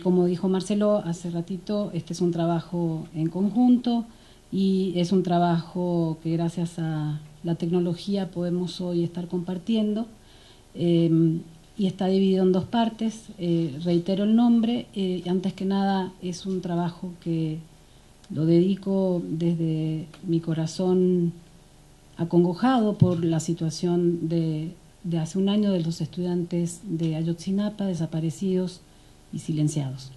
Como dijo Marcelo hace ratito, este es un trabajo en conjunto y es un trabajo que gracias a la tecnología podemos hoy estar compartiendo, y está dividido en dos partes. Reitero el nombre, antes que nada es un trabajo que lo dedico desde mi corazón acongojado por la situación de hace un año de los estudiantes de Ayotzinapa desaparecidos y silenciados.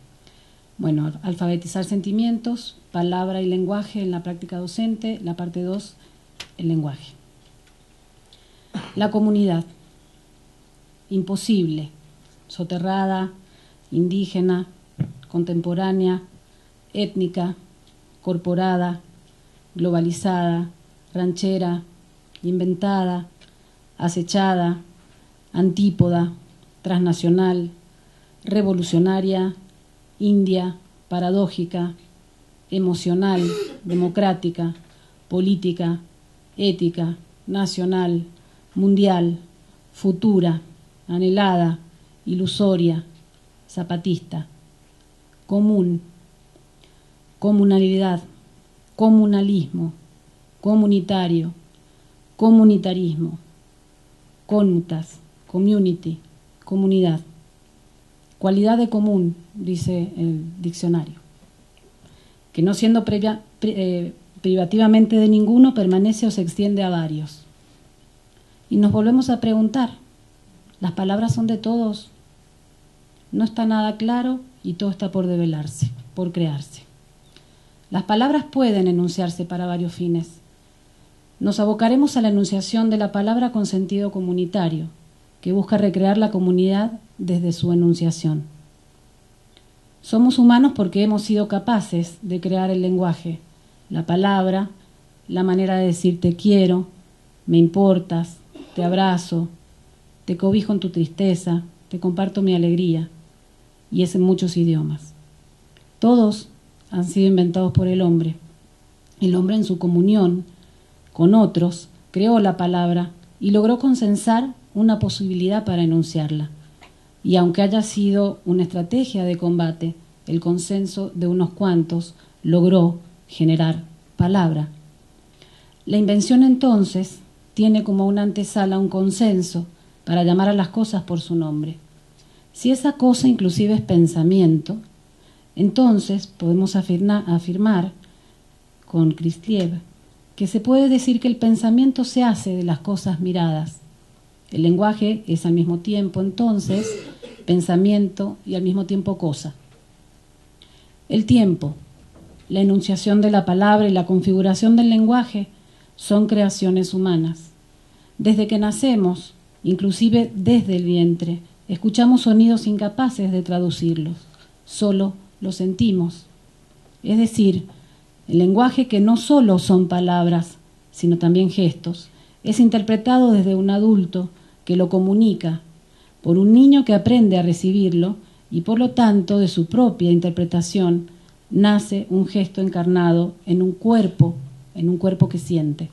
Bueno, alfabetizar sentimientos, palabra y lenguaje en la práctica docente, la parte 2, el lenguaje. La comunidad, imposible, soterrada, indígena, contemporánea, étnica, corporada, globalizada, ranchera, inventada, acechada, antípoda, transnacional, revolucionaria, india, paradójica, emocional, democrática, política, ética, nacional, mundial, futura, anhelada, ilusoria, zapatista, común, comunalidad, comunalismo, comunitario, comunitarismo, conmutas, community, comunidad. Cualidad de común, dice el diccionario, que no siendo privativamente de ninguno, permanece o se extiende a varios. Y nos volvemos a preguntar, ¿las palabras son de todos? No está nada claro y todo está por develarse, por crearse. Las palabras pueden enunciarse para varios fines. Nos abocaremos a la enunciación de la palabra con sentido comunitario, que busca recrear la comunidad desde su enunciación. Somos humanos porque hemos sido capaces de crear el lenguaje, la palabra, la manera de decir te quiero, me importas, te abrazo, te cobijo en tu tristeza, te comparto mi alegría, y es en muchos idiomas. Todos han sido inventados por el hombre. El hombre en su comunión con otros creó la palabra y logró consensar una posibilidad para enunciarla. Y aunque haya sido una estrategia de combate, el consenso de unos cuantos logró generar palabra. La invención entonces tiene como una antesala un consenso para llamar a las cosas por su nombre. Si esa cosa inclusive es pensamiento, entonces podemos afirmar con Kristliev que se puede decir que el pensamiento se hace de las cosas miradas. El lenguaje es al mismo tiempo, entonces, pensamiento y al mismo tiempo cosa. El tiempo, la enunciación de la palabra y la configuración del lenguaje son creaciones humanas. Desde que nacemos, inclusive desde el vientre, escuchamos sonidos incapaces de traducirlos, solo los sentimos. Es decir, el lenguaje, que no solo son palabras, sino también gestos, es interpretado desde un adulto que lo comunica, por un niño que aprende a recibirlo y por lo tanto de su propia interpretación nace un gesto encarnado en un cuerpo que siente.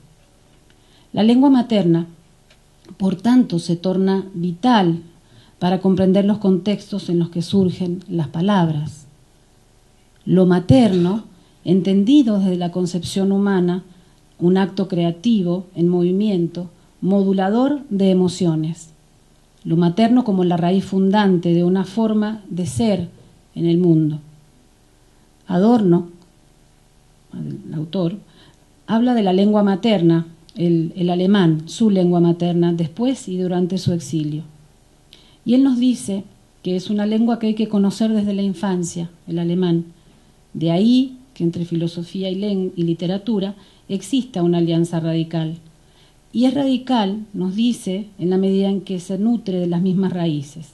La lengua materna, por tanto, se torna vital para comprender los contextos en los que surgen las palabras. Lo materno, entendido desde la concepción humana, un acto creativo en movimiento, modulador de emociones. Lo materno como la raíz fundante de una forma de ser en el mundo. Adorno, el autor, habla de la lengua materna, el alemán, su lengua materna, después y durante su exilio. Y él nos dice que es una lengua que hay que conocer desde la infancia, el alemán. De ahí que entre filosofía y literatura exista una alianza radical. Y es radical, nos dice, en la medida en que se nutre de las mismas raíces,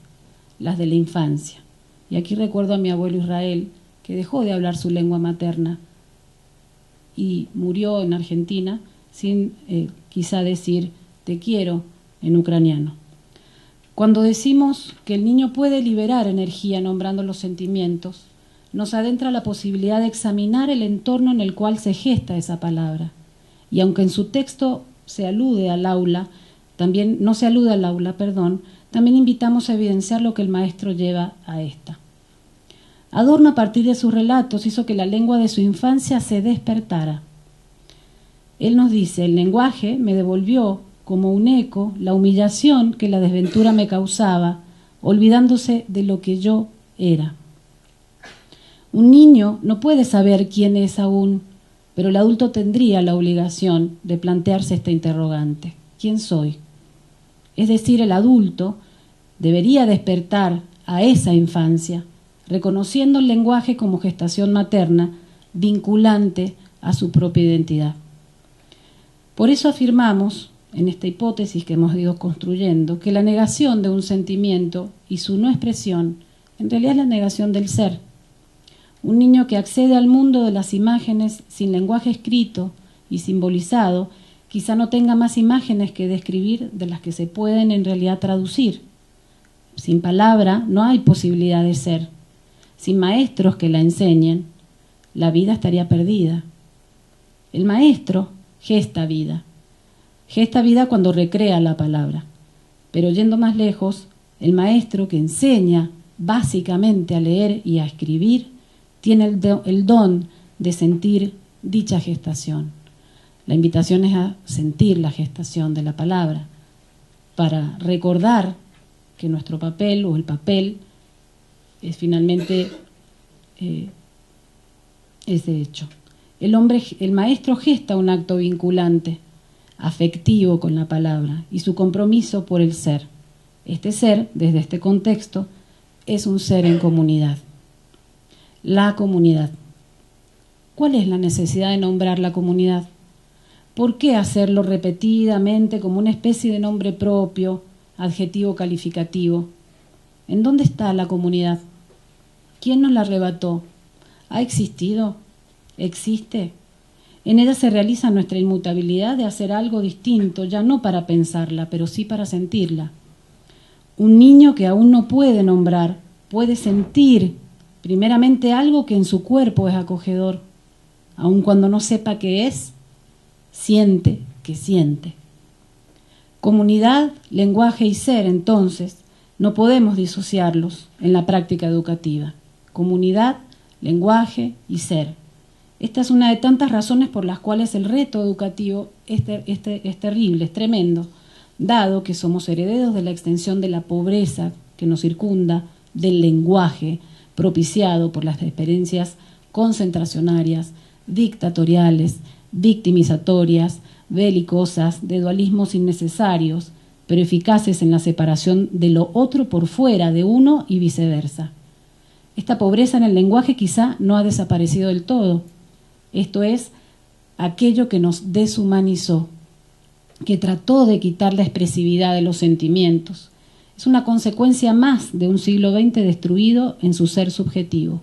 las de la infancia. Y aquí recuerdo a mi abuelo Israel, que dejó de hablar su lengua materna y murió en Argentina sin quizá decir te quiero en ucraniano. Cuando decimos que el niño puede liberar energía nombrando los sentimientos, nos adentra la posibilidad de examinar el entorno en el cual se gesta esa palabra. Y aunque en su texto se alude al aula, también invitamos a evidenciar lo que el maestro lleva a esta. Adorno, a partir de sus relatos, hizo que la lengua de su infancia se despertara. Él nos dice: el lenguaje me devolvió como un eco la humillación que la desventura me causaba, olvidándose de lo que yo era. Un niño no puede saber quién es aún, pero el adulto tendría la obligación de plantearse esta interrogante: ¿quién soy? Es decir, el adulto debería despertar a esa infancia, reconociendo el lenguaje como gestación materna vinculante a su propia identidad. Por eso afirmamos, en esta hipótesis que hemos ido construyendo, que la negación de un sentimiento y su no expresión en realidad es la negación del ser. Un niño que accede al mundo de las imágenes sin lenguaje escrito y simbolizado quizá no tenga más imágenes que describir de las que se pueden en realidad traducir. Sin palabra no hay posibilidad de ser. Sin maestros que la enseñen, la vida estaría perdida. El maestro gesta vida. Gesta vida cuando recrea la palabra. Pero yendo más lejos, el maestro que enseña básicamente a leer y a escribir tiene el don de sentir dicha gestación. La invitación es a sentir la gestación de la palabra, para recordar que nuestro papel o el papel es finalmente ese hecho. El maestro gesta un acto vinculante, afectivo con la palabra y su compromiso por el ser. Este ser, desde este contexto, es un ser en comunidad. La comunidad. ¿Cuál es la necesidad de nombrar la comunidad? ¿Por qué hacerlo repetidamente como una especie de nombre propio, adjetivo calificativo? ¿En dónde está la comunidad? ¿Quién nos la arrebató? ¿Ha existido? ¿Existe? En ella se realiza nuestra inmutabilidad de hacer algo distinto, ya no para pensarla, pero sí para sentirla. Un niño que aún no puede nombrar, puede sentir primeramente algo que en su cuerpo es acogedor, aun cuando no sepa qué es, siente que siente. Comunidad, lenguaje y ser, entonces, no podemos disociarlos en la práctica educativa. Comunidad, lenguaje y ser. Esta es una de tantas razones por las cuales el reto educativo es terrible, es tremendo, dado que somos herederos de la extensión de la pobreza que nos circunda, del lenguaje propiciado por las experiencias concentracionarias, dictatoriales, victimizatorias, belicosas, de dualismos innecesarios, pero eficaces en la separación de lo otro por fuera de uno y viceversa. Esta pobreza en el lenguaje quizá no ha desaparecido del todo. Esto es aquello que nos deshumanizó, que trató de quitar la expresividad de los sentimientos. Es una consecuencia más de un siglo XX destruido en su ser subjetivo.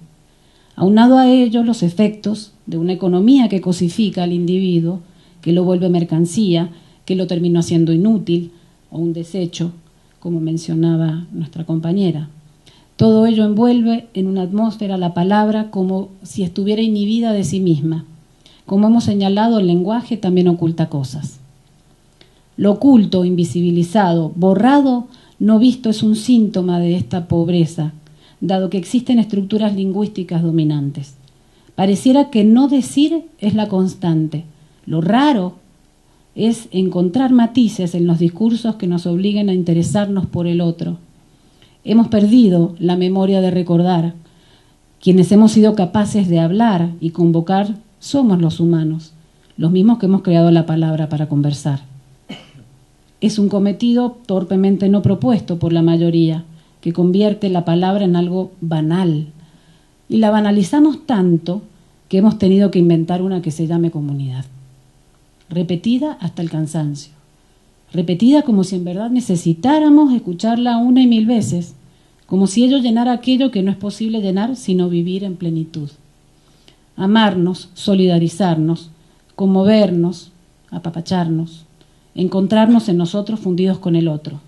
Aunado a ello, los efectos de una economía que cosifica al individuo, que lo vuelve mercancía, que lo terminó haciendo inútil o un desecho, como mencionaba nuestra compañera. Todo ello envuelve en una atmósfera la palabra como si estuviera inhibida de sí misma. Como hemos señalado, el lenguaje también oculta cosas. Lo oculto, invisibilizado, borrado, no visto es un síntoma de esta pobreza, dado que existen estructuras lingüísticas dominantes. Pareciera que no decir es la constante. Lo raro es encontrar matices en los discursos que nos obliguen a interesarnos por el otro. Hemos perdido la memoria de recordar. Quienes hemos sido capaces de hablar y convocar somos los humanos, los mismos que hemos creado la palabra para conversar. Es un cometido torpemente no propuesto por la mayoría, que convierte la palabra en algo banal. Y la banalizamos tanto que hemos tenido que inventar una que se llame comunidad. Repetida hasta el cansancio. Repetida como si en verdad necesitáramos escucharla una y mil veces, como si ello llenara aquello que no es posible llenar sino vivir en plenitud. Amarnos, solidarizarnos, conmovernos, apapacharnos, encontrarnos en nosotros fundidos con el otro,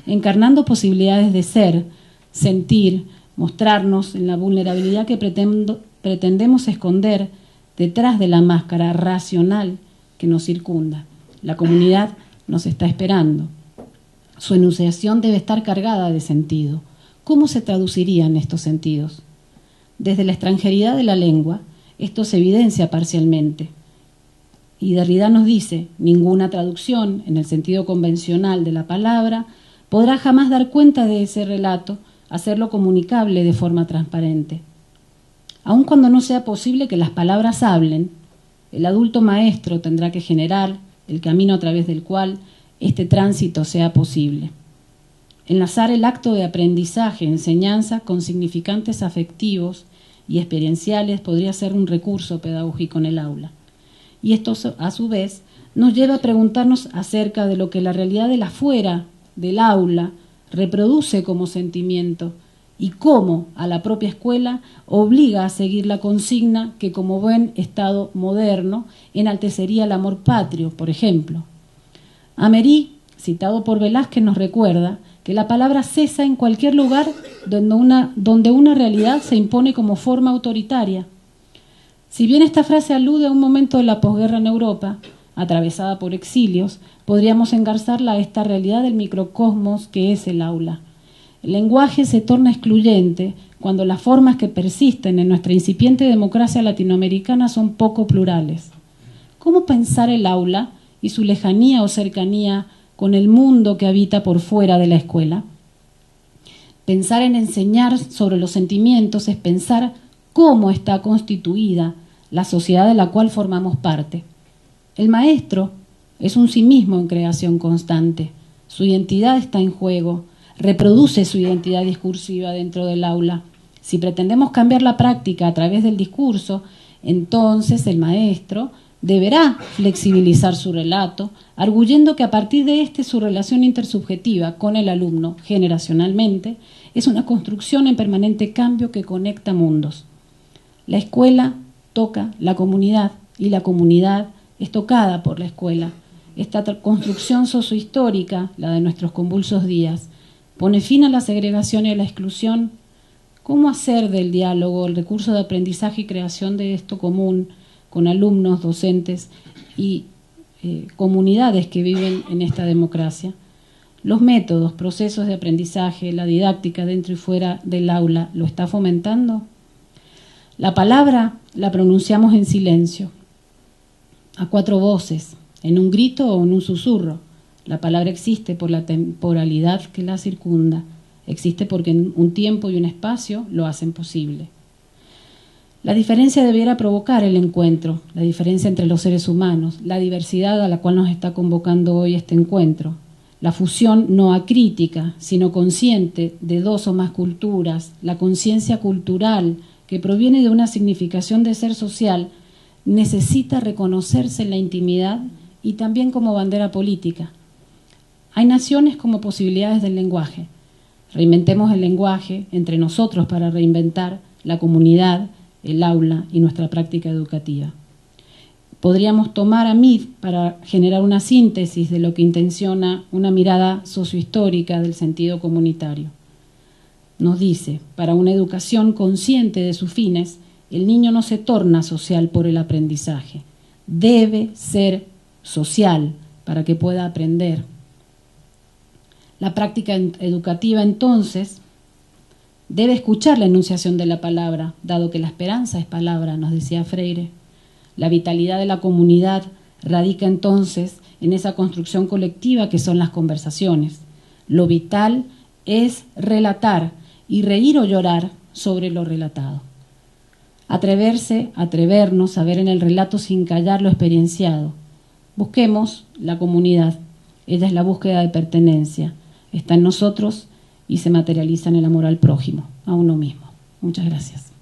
encarnando posibilidades de ser, sentir, mostrarnos en la vulnerabilidad que pretendemos esconder detrás de la máscara racional que nos circunda. La comunidad nos está esperando. Su enunciación debe estar cargada de sentido. ¿Cómo se traducirían estos sentidos? Desde la extranjeridad de la lengua, esto se evidencia parcialmente. Y Derrida nos dice, ninguna traducción, en el sentido convencional de la palabra, podrá jamás dar cuenta de ese relato, hacerlo comunicable de forma transparente. Aun cuando no sea posible que las palabras hablen, el adulto maestro tendrá que generar el camino a través del cual este tránsito sea posible. Enlazar el acto de aprendizaje, enseñanza, con significantes afectivos y experienciales podría ser un recurso pedagógico en el aula. Y esto, a su vez, nos lleva a preguntarnos acerca de lo que la realidad del afuera, del aula, reproduce como sentimiento y cómo a la propia escuela obliga a seguir la consigna que, como buen Estado moderno, enaltecería el amor patrio, por ejemplo. Amery, citado por Velázquez, nos recuerda que la palabra cesa en cualquier lugar donde una realidad se impone como forma autoritaria. Si bien esta frase alude a un momento de la posguerra en Europa, atravesada por exilios, podríamos engarzarla a esta realidad del microcosmos que es el aula. El lenguaje se torna excluyente cuando las formas que persisten en nuestra incipiente democracia latinoamericana son poco plurales. ¿Cómo pensar el aula y su lejanía o cercanía con el mundo que habita por fuera de la escuela? Pensar en enseñar sobre los sentimientos es pensar cómo está constituida la sociedad de la cual formamos parte. El maestro es un sí mismo en creación constante. Su identidad está en juego, reproduce su identidad discursiva dentro del aula. Si pretendemos cambiar la práctica a través del discurso, entonces el maestro deberá flexibilizar su relato, arguyendo que a partir de este su relación intersubjetiva con el alumno, generacionalmente, es una construcción en permanente cambio que conecta mundos. La escuela toca la comunidad y la comunidad es tocada por la escuela. Esta construcción sociohistórica, la de nuestros convulsos días, pone fin a la segregación y a la exclusión. ¿Cómo hacer del diálogo el recurso de aprendizaje y creación de esto común con alumnos, docentes y comunidades que viven en esta democracia? Los métodos, procesos de aprendizaje, la didáctica dentro y fuera del aula, ¿lo está fomentando? La palabra la pronunciamos en silencio, a cuatro voces, en un grito o en un susurro. La palabra existe por la temporalidad que la circunda, existe porque un tiempo y un espacio lo hacen posible. La diferencia debiera provocar el encuentro, la diferencia entre los seres humanos, la diversidad a la cual nos está convocando hoy este encuentro, la fusión no acrítica, sino consciente de dos o más culturas, la conciencia cultural que proviene de una significación de ser social, necesita reconocerse en la intimidad y también como bandera política. Hay naciones como posibilidades del lenguaje. Reinventemos el lenguaje entre nosotros para reinventar la comunidad, el aula y nuestra práctica educativa. Podríamos tomar a Mead para generar una síntesis de lo que intenciona una mirada sociohistórica del sentido comunitario. Nos dice, para una educación consciente de sus fines, el niño no se torna social por el aprendizaje. Debe ser social para que pueda aprender. La práctica educativa, entonces, debe escuchar la enunciación de la palabra, dado que la esperanza es palabra, nos decía Freire. La vitalidad de la comunidad radica entonces en esa construcción colectiva que son las conversaciones. Lo vital es relatar y reír o llorar sobre lo relatado. Atrevernos a ver en el relato sin callar lo experienciado. Busquemos la comunidad. Ella es la búsqueda de pertenencia. Está en nosotros y se materializa en el amor al prójimo, a uno mismo. Muchas gracias.